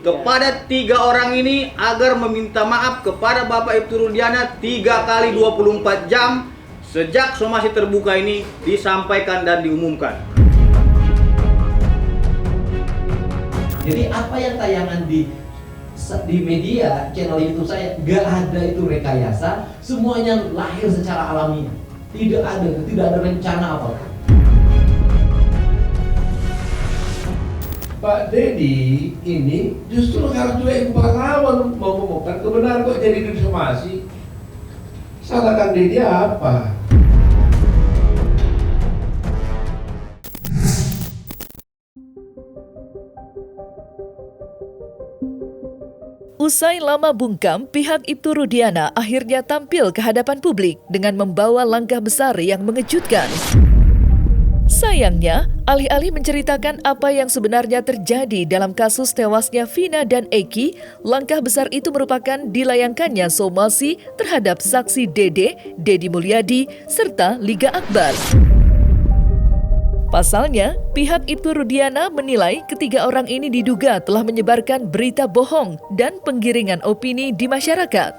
kepada 3 orang ini agar meminta maaf kepada Bapak Ibtu Rudiana 3 kali 24 jam sejak somasi terbuka ini disampaikan dan diumumkan. Jadi apa yang tayangan di media channel YouTube saya, nggak ada itu rekayasa, semuanya lahir secara alami, tidak ada rencana apa-apa. Pak Dedi ini justru karena ibu pahlawan mau ngomongkan kebenaran kok jadi disomasi. Salahkan Dedi apa? Usai lama bungkam, pihak Ibtu Rudiana akhirnya tampil ke hadapan publik dengan membawa langkah besar yang mengejutkan. Sayangnya, alih-alih menceritakan apa yang sebenarnya terjadi dalam kasus tewasnya Vina dan Eki, langkah besar itu merupakan dilayangkannya somasi terhadap saksi Dede, Dedi Mulyadi, serta Liga Akbar. Pasalnya, pihak Ibtu Rudiana menilai ketiga orang ini diduga telah menyebarkan berita bohong dan penggiringan opini di masyarakat.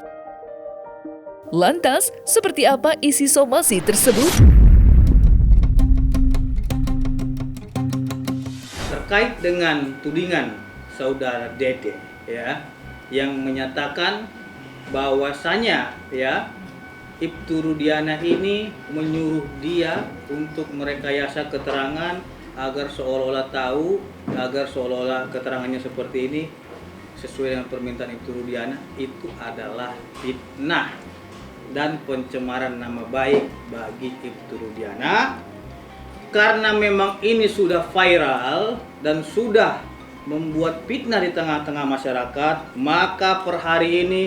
Lantas, seperti apa isi somasi tersebut? Terkait dengan tudingan saudara Dede yang menyatakan bahwasanya Ibtu Rudiana ini menyuruh dia untuk merekayasa keterangan agar seolah-olah tahu, agar seolah-olah keterangannya seperti ini sesuai dengan permintaan Ibtu Rudiana, itu adalah fitnah dan pencemaran nama baik bagi Ibtu Rudiana. Karena memang ini sudah viral dan sudah membuat fitnah di tengah-tengah masyarakat, maka per hari ini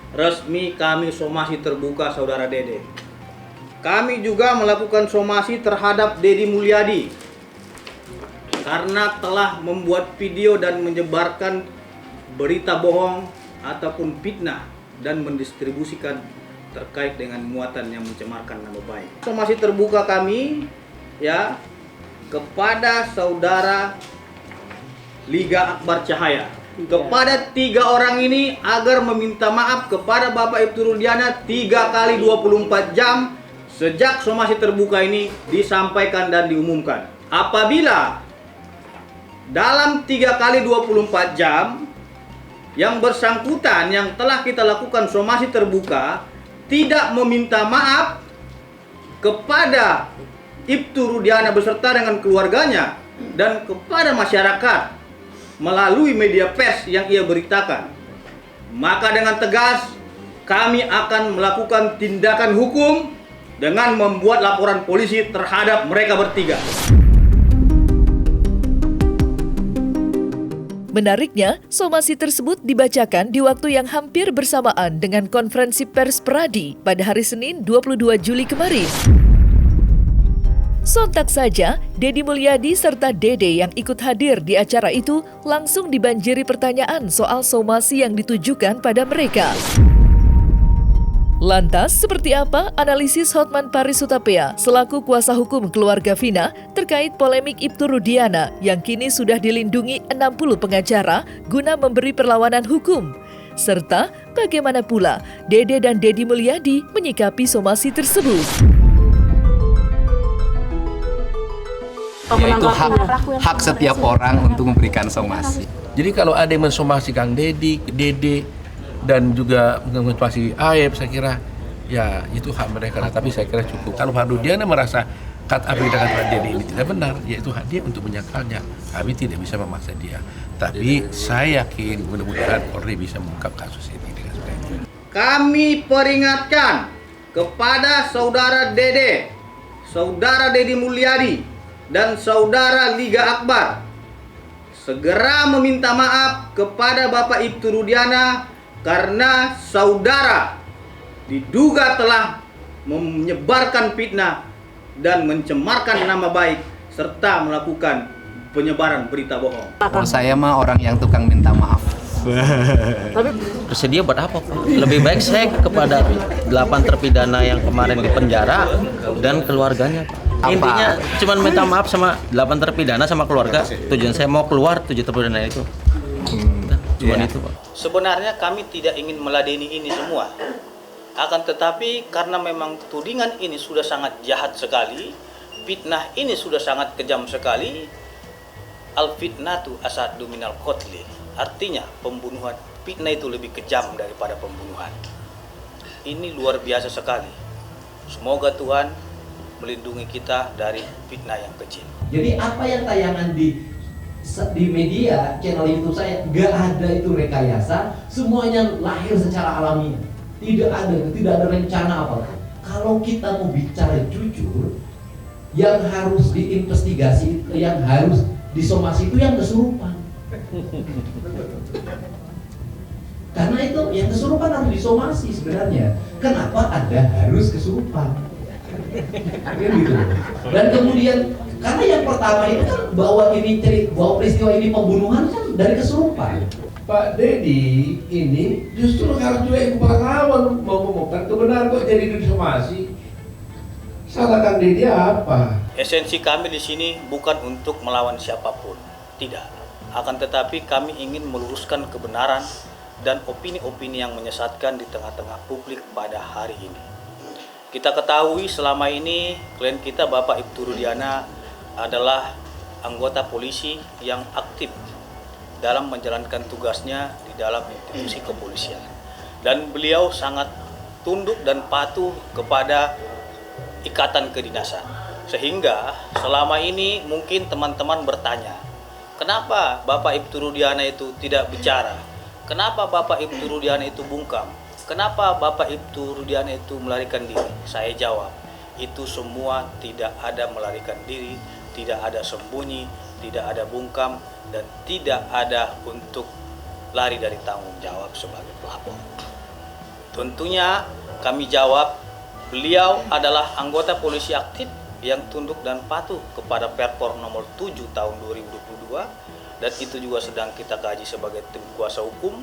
resmi kami somasi terbuka saudara Dede. Kami juga melakukan somasi terhadap Dedi Mulyadi karena telah membuat video dan menyebarkan berita bohong ataupun fitnah dan mendistribusikan terkait dengan muatan yang mencemarkan nama baik. Somasi terbuka kami kepada saudara Liga Akbar Cahaya, kepada 3 orang ini agar meminta maaf kepada Bapak Ibtu Rudiana 3 kali 24 jam sejak somasi terbuka ini disampaikan dan diumumkan. Apabila dalam 3 kali 24 jam yang bersangkutan yang telah kita lakukan somasi terbuka tidak meminta maaf kepada Ibtu Rudiana beserta dengan keluarganya dan kepada masyarakat melalui media pers yang ia beritakan, maka dengan tegas kami akan melakukan tindakan hukum dengan membuat laporan polisi terhadap mereka bertiga. Menariknya, somasi tersebut dibacakan di waktu yang hampir bersamaan dengan konferensi pers Peradi pada hari Senin 22 Juli kemarin. Sontak saja, Dedi Mulyadi serta Dede yang ikut hadir di acara itu langsung dibanjiri pertanyaan soal somasi yang ditujukan pada mereka. Lantas, seperti apa analisis Hotman Paris Hutapea selaku kuasa hukum keluarga Vina terkait polemik Ibtu Rudiana yang kini sudah dilindungi 60 pengacara guna memberi perlawanan hukum? Serta bagaimana pula Dede dan Dedi Mulyadi menyikapi somasi tersebut? Yaitu hak setiap orang untuk memberikan somasi. Jadi kalau ada yang mensomasi Kang Dedi, Dede, dan juga mensomasi Aep, saya kira ya itu hak mereka. Tapi saya kira cukup. Kalau Pak Rudiana merasa apa yang dikatakan Dede ini tidak benar, yaitu hak dia untuk menyampaikannya. Kami tidak bisa memaksa dia. Tapi saya yakin mudah-mudahan Polri bisa mengungkap kasus ini dengan baik. Kami peringatkan kepada saudara Dede, saudara Dedi Mulyadi, dan saudara Liga Akbar segera meminta maaf kepada Bapak Ibtu Rudiana karena saudara diduga telah menyebarkan fitnah dan mencemarkan nama baik serta melakukan penyebaran berita bohong. Kalau saya mah orang yang tukang minta maaf. Tapi bersedia buat apa, Pak? Lebih baik saya kepada 8 terpidana yang kemarin di penjara dan keluarganya, Pak. Intinya cuma minta maaf sama 8 terpidana sama keluarga. Tujuan saya mau keluar 7 terpidana itu. Cuman Iya. itu Pak. Sebenarnya kami tidak ingin meladeni ini semua. Akan tetapi karena memang tudingan ini sudah sangat jahat sekali, fitnah ini sudah sangat kejam sekali, al-fitnatu asaddu minal qatli. Artinya pembunuhan, fitnah itu lebih kejam daripada pembunuhan. Ini luar biasa sekali. Semoga Tuhan melindungi kita dari fitnah yang kecil. Jadi apa yang tayangan di media channel YouTube saya, nggak ada itu rekayasa, semuanya lahir secara alamiah. Tidak ada rencana apapun. Kalau kita mau bicara jujur, yang harus diinvestigasi, yang harus disomasi itu yang kesurupan. Karena itu yang kesurupan harus disomasi sebenarnya. Kenapa ada harus kesurupan? Kan gitu. Dan kemudian karena yang pertama itu kan bahwa peristiwa ini pembunuhan kan dari kesurupan. Pak Dedi ini justru harus juga ikut pengalaman mau ngomongkan kebenaran kok jadi disomasi. Salahkan Dedi apa? Esensi kami di sini bukan untuk melawan siapapun, tidak. Akan tetapi kami ingin meluruskan kebenaran dan opini-opini yang menyesatkan di tengah-tengah publik pada hari ini. Kita ketahui selama ini klien kita Bapak Ibtu Rudiana adalah anggota polisi yang aktif dalam menjalankan tugasnya di dalam institusi kepolisian. Dan beliau sangat tunduk dan patuh kepada ikatan kedinasan. Sehingga selama ini mungkin teman-teman bertanya, kenapa Bapak Ibtu Rudiana itu tidak bicara? Kenapa Bapak Ibtu Rudiana itu bungkam? Kenapa Bapak Ibtu Rudiana itu melarikan diri? Saya jawab, itu semua tidak ada melarikan diri, tidak ada sembunyi, tidak ada bungkam, dan tidak ada untuk lari dari tanggung jawab sebagai pelapor. Tentunya kami jawab, beliau adalah anggota polisi aktif yang tunduk dan patuh kepada Perpor nomor 7 tahun 2022, dan itu juga sedang kita kaji sebagai tim kuasa hukum.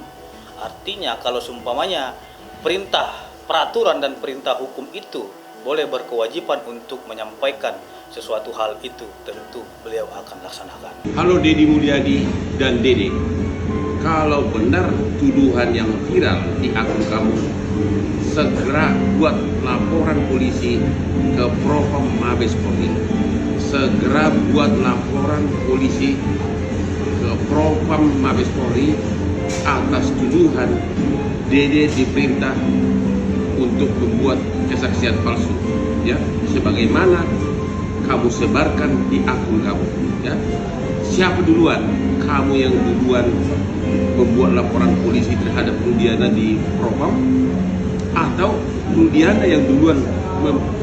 Artinya kalau seumpamanya perintah, peraturan dan perintah hukum itu boleh berkewajiban untuk menyampaikan sesuatu hal itu, tentu beliau akan laksanakan. Halo Deddy Mulyadi dan Dede, kalau benar tuduhan yang viral di akun kamu, segera buat laporan polisi ke Propam Mabes Polri. Segera buat laporan polisi ke Propam Mabes Polri atas tuduhan Dede diperintah untuk membuat kesaksian palsu, ya, sebagaimana kamu sebarkan di akun kamu, ya. Siapa duluan? Kamu yang duluan membuat laporan polisi terhadap Rudiana di Propam, atau Rudiana yang duluan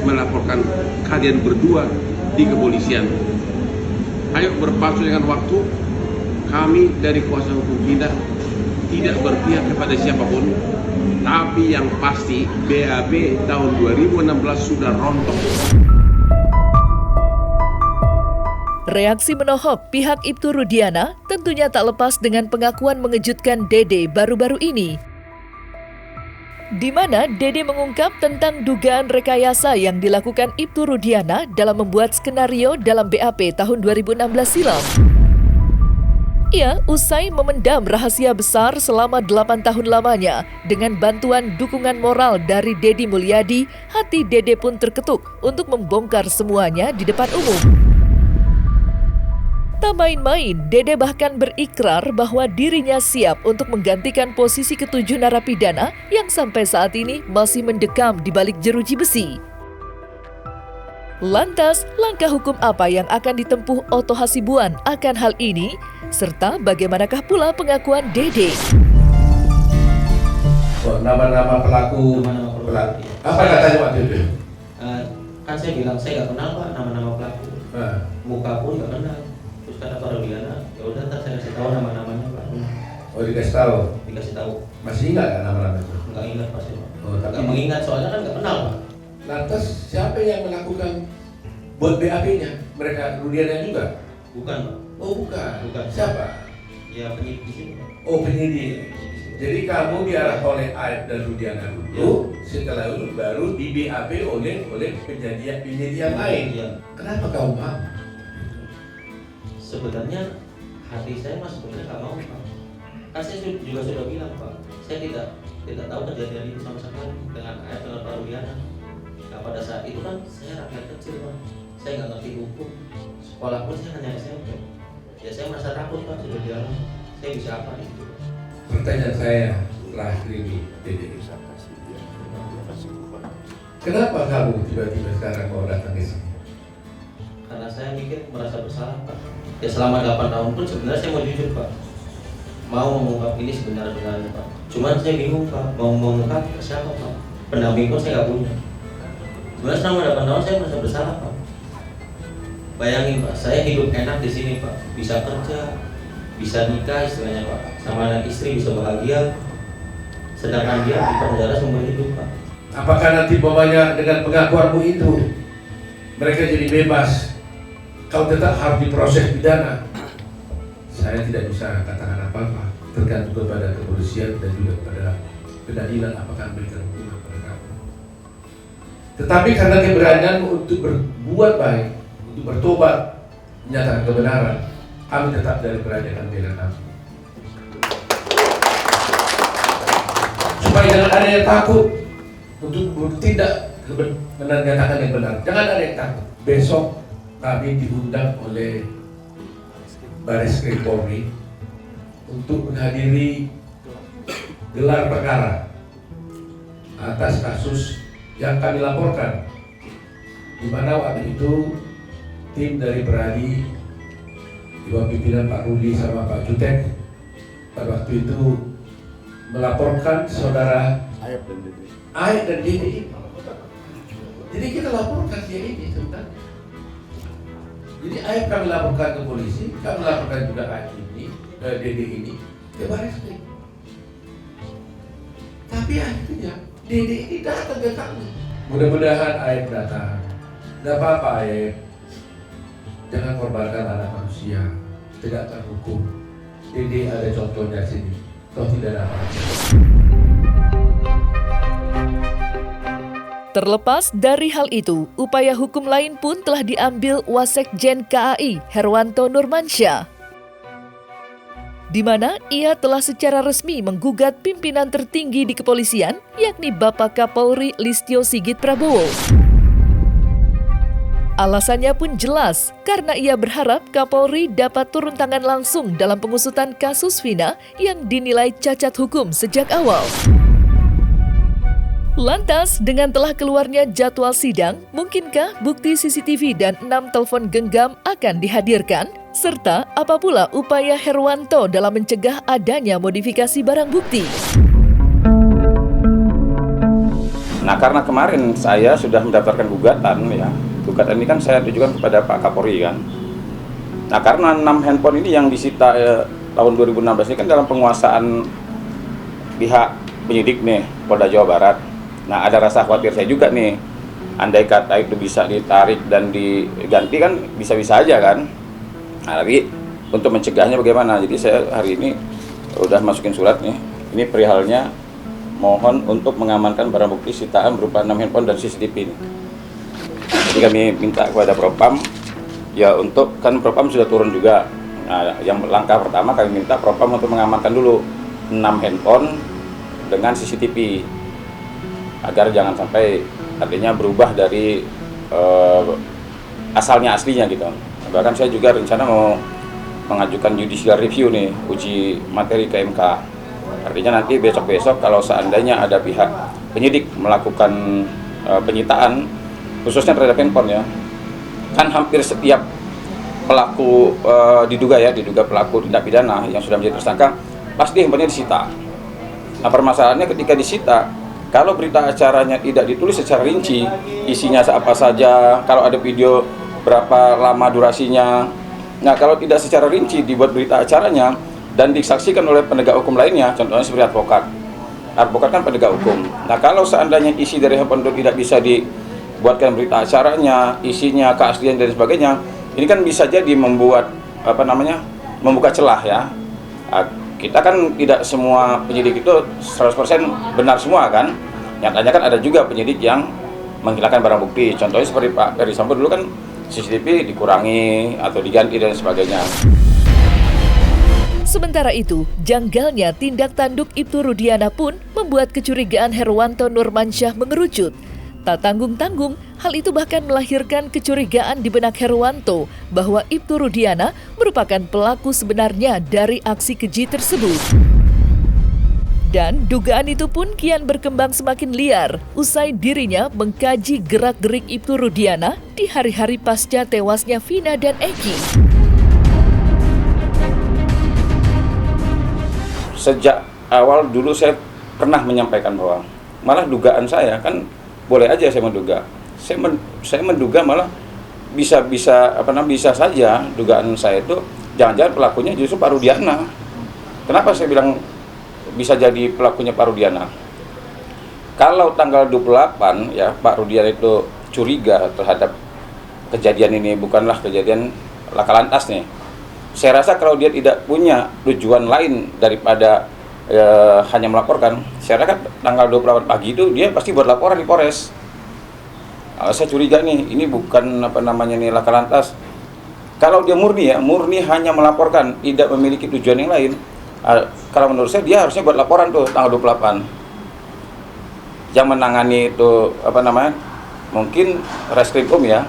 melaporkan kalian berdua di kepolisian? Ayo berpacu dengan waktu. Kami dari kuasa hukum kita tidak berpihak kepada siapapun, tapi yang pasti BAP tahun 2016 sudah rontok. Reaksi menohok pihak Ibtu Rudiana tentunya tak lepas dengan pengakuan mengejutkan Dede baru-baru ini, di mana Dede mengungkap tentang dugaan rekayasa yang dilakukan Ibtu Rudiana dalam membuat skenario dalam BAP tahun 2016 silam. Ia usai memendam rahasia besar selama 8 tahun lamanya dengan bantuan dukungan moral dari Deddy Mulyadi, hati Dede pun terketuk untuk membongkar semuanya di depan umum. Tak main-main, Dede bahkan berikrar bahwa dirinya siap untuk menggantikan posisi ketujuh narapidana yang sampai saat ini masih mendekam di balik jeruji besi. Lantas, langkah hukum apa yang akan ditempuh Otto Hasibuan akan hal ini? Serta bagaimanakah pula pengakuan Dede? Nama-nama pelaku. Apa katanya waktu itu? Kan saya bilang saya nggak kenal Pak nama-nama pelaku, muka pun nggak kenal. Terus kata Pak Rudiana, ya udah ntar saya kasih tahu nama-namanya Pak. Oh, dikasih tahu. Dikasih tahu. Masih ingat kan nama-nama itu? Nggak ingat pasti Pak. Oh, tapi Nggak mengingat soalnya kan nggak kenal Pak. lantas siapa yang melakukan buat BAP-nya? Mereka Rudiana juga? Bukan Pak. Oh, bukan. Bukan. Siapa? Ya penyidik di sini Pak. Oh, penyidik. Jadi kamu diarah oleh Aib dan Rudiana dulu, setelah itu baru di BAP oleh penyidik yang lain. Iya. Kenapa kau mau? Sebenarnya hati saya mas sebenarnya nggak mau Pak. Kan saya juga sudah bilang Pak, saya tidak tahu kejadian itu sama sekali dengan Pak Rudiana. Nah, pada saat itu kan saya rakyat kecil Pak, saya nggak ngerti hukum, sekolah pun saya hanya SMP. Ya saya merasa takut Pak, sudah dialog, saya bisa apa itu? Pertanyaan saya terakhir ini, Dede. Kenapa kamu tiba-tiba sekarang mau datang ke sini? Karena saya mikir merasa bersalah Pak. Ya selama 8 tahun pun sebenarnya saya mau jujur Pak, mau mengungkap ini sebenar-benarnya Pak. Cuman saya bingung Pak, mau mengungkap ke siapa Pak? Pendamping pun saya nggak punya. Sebenarnya selama 8 tahun saya merasa bersalah Pak. Bayangin Pak, saya hidup enak di sini Pak, bisa kerja, bisa nikah istilahnya Pak, sama anak istri bisa bahagia. Sedangkan dia di penjara seumur hidup Pak. Apakah nanti bawahnya dengan pengakuanmu itu mereka jadi bebas? Kau tetap harus diproses pidana. Saya tidak bisa katakan apa-apa, tergantung kepada kepolisian dan juga kepada pengadilan apakah memberikan hukuman kepada kamu. Tetapi karena keberanianmu untuk berbuat baik, untuk bertobat, menyatakan kebenaran, kami tetap dari berani akan bela kamu. Supaya jangan ada yang takut untuk bertindak menyatakan yang benar. Jangan ada yang takut. Besok kami diundang oleh Baris Krim Polri untuk menghadiri gelar perkara atas kasus yang kami laporkan, di mana waktu itu tim dari Peradi di bawah pimpinan Pak Rudi sama Pak Jutek pada waktu itu melaporkan saudara Aib dan Dede. Jadi kita laporkan dia ini sebenarnya. Jadi Aib kami laporkan ke polisi, kami laporkan juga Aib ini, Dede ini ke Baris Krim. Tapi akhirnya Dede ini datang ke kami. Mudah-mudahan Aib datang. Gak apa-apa Aib, jangan korbankan anak manusia, tegakkan hukum. Dede ada contohnya sini, toh tidak ada apa-apa. Terlepas dari hal itu, upaya hukum lain pun telah diambil Wasekjen KAI Herwanto Nurmansyah, di mana ia telah secara resmi menggugat pimpinan tertinggi di kepolisian, yakni Bapak Kapolri Listio Sigit Prabowo. Alasannya pun jelas, karena ia berharap Kapolri dapat turun tangan langsung dalam pengusutan kasus Vina yang dinilai cacat hukum sejak awal. Lantas, dengan telah keluarnya jadwal sidang, mungkinkah bukti CCTV dan 6 telepon genggam akan dihadirkan? Serta apa pula upaya Herwanto dalam mencegah adanya modifikasi barang bukti? Nah, karena kemarin saya sudah mendaftarkan gugatan ya. Gugatan ini kan saya tujukan kepada Pak Kapolri kan. Nah, karena 6 handphone ini yang disita tahun 2016 ini kan dalam penguasaan pihak penyidik nih, Polda Jawa Barat. Nah, ada rasa khawatir saya juga nih, andai kata itu bisa ditarik dan diganti kan bisa-bisa aja kan. Nah, tapi untuk mencegahnya bagaimana? Jadi saya hari ini udah masukin surat nih, ini perihalnya mohon untuk mengamankan barang bukti sitaan berupa 6 handphone dan CCTV ini. Jadi kami minta kepada Propam, ya untuk, kan Propam sudah turun juga. Nah, yang langkah pertama kami minta Propam untuk mengamankan dulu 6 handphone dengan CCTV. Agar jangan sampai artinya berubah dari asalnya aslinya gitu. Bahkan saya juga rencana mau mengajukan judicial review nih, uji materi ke MK. Artinya nanti besok-besok kalau seandainya ada pihak penyidik melakukan penyitaan khususnya terhadap handphone ya, kan hampir setiap pelaku diduga pelaku tindak pidana yang sudah menjadi tersangka pasti handphonenya disita. Nah, permasalahannya ketika disita, kalau berita acaranya tidak ditulis secara rinci, isinya apa saja, kalau ada video berapa lama durasinya. Nah, kalau tidak secara rinci dibuat berita acaranya dan disaksikan oleh penegak hukum lainnya, contohnya seperti advokat. Advokat kan penegak hukum. Nah, kalau seandainya isi dari handphone itu tidak bisa dibuatkan berita acaranya, isinya, keaslian dan sebagainya, ini kan bisa jadi membuat membuka celah ya. Kita kan tidak semua penyidik itu 100% benar semua kan. Nyatanya kan ada juga penyidik yang menghilangkan barang bukti. Contohnya seperti Pak Ferry Sambo dulu kan CCTV dikurangi atau diganti dan sebagainya. Sementara itu, janggalnya tindak tanduk Ibtu Rudiana pun membuat kecurigaan Herwanto Nurmansyah mengerucut. Tak tanggung-tanggung, hal itu bahkan melahirkan kecurigaan di benak Herwanto bahwa Ibtu Rudiana merupakan pelaku sebenarnya dari aksi keji tersebut. Dan dugaan itu pun kian berkembang semakin liar usai dirinya mengkaji gerak-gerik Ibtu Rudiana di hari-hari pasca tewasnya Vina dan Eki. Sejak awal dulu saya pernah menyampaikan bahwa malah dugaan saya kan boleh aja saya menduga. Saya menduga malah bisa saja dugaan saya itu jangan-jangan pelakunya justru Pak Rudiana. Kenapa saya bilang bisa jadi pelakunya Pak Rudiana? Kalau tanggal 28 ya Pak Rudiana itu curiga terhadap kejadian ini, bukanlah kejadian laka lantas nih. Saya rasa kalau dia tidak punya tujuan lain daripada hanya melaporkan, saya rasa tanggal 28 pagi itu dia pasti buat laporan di Polres. Saya curiga nih, ini bukan laka lantas. Kalau dia murni hanya melaporkan, tidak memiliki tujuan yang lain. Kalau menurut saya dia harusnya buat laporan tuh tanggal 28. Yang menangani itu mungkin Reskrimum ya,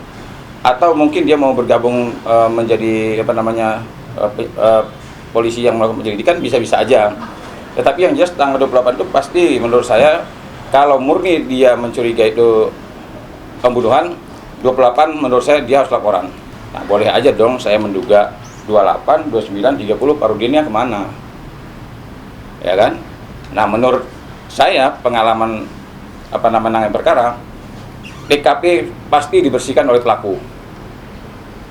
atau mungkin dia mau bergabung menjadi polisi yang melakukan penyelidikan, bisa-bisa aja. Tetapi yang jelas tanggal 28 itu pasti menurut saya kalau murni dia mencurigai itu pembunuhan, 28 menurut saya dia harus laporan. Nah, boleh aja dong saya menduga 28, 29, 30 Pak Rudiana kemana, ya kan? Nah, menurut saya pengalaman nangani perkara, TKP pasti dibersihkan oleh pelaku,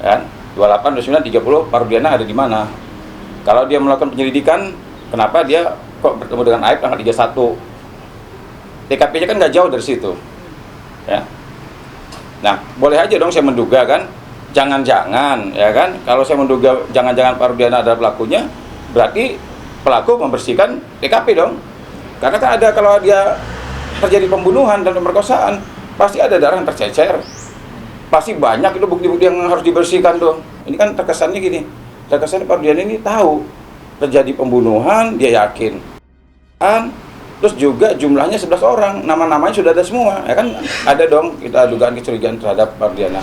kan? 28, 29, 30 Pak Rudiana ada di mana? Kalau dia melakukan penyelidikan, kenapa dia kok bertemu dengan Aib tanggal 31? TKP-nya kan nggak jauh dari situ, ya. Nah, boleh aja dong saya menduga kan, jangan-jangan ya kan, kalau saya menduga jangan-jangan Pak Rudiana adalah pelakunya, berarti pelaku membersihkan TKP dong. Karena kan ada, kalau dia terjadi pembunuhan dan pemerkosaan, pasti ada darah yang tercecer, pasti banyak itu bukti-bukti yang harus dibersihkan tuh. Ini kan terkesannya gini, terkesannya Pak Rudiana ini tahu terjadi pembunuhan, dia yakin kan. Terus juga jumlahnya 11 orang, nama-namanya sudah ada semua, ya kan? Ada dong kita dugaan kecurigaan terhadap Pak Rudiana.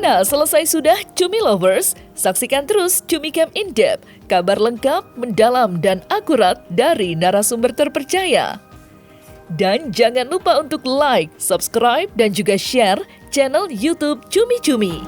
Nah, selesai sudah Cumi Lovers, saksikan terus Cumi Camp In Depth, kabar lengkap, mendalam, dan akurat dari narasumber terpercaya. Dan jangan lupa untuk like, subscribe, dan juga share channel YouTube Cumi Cumi.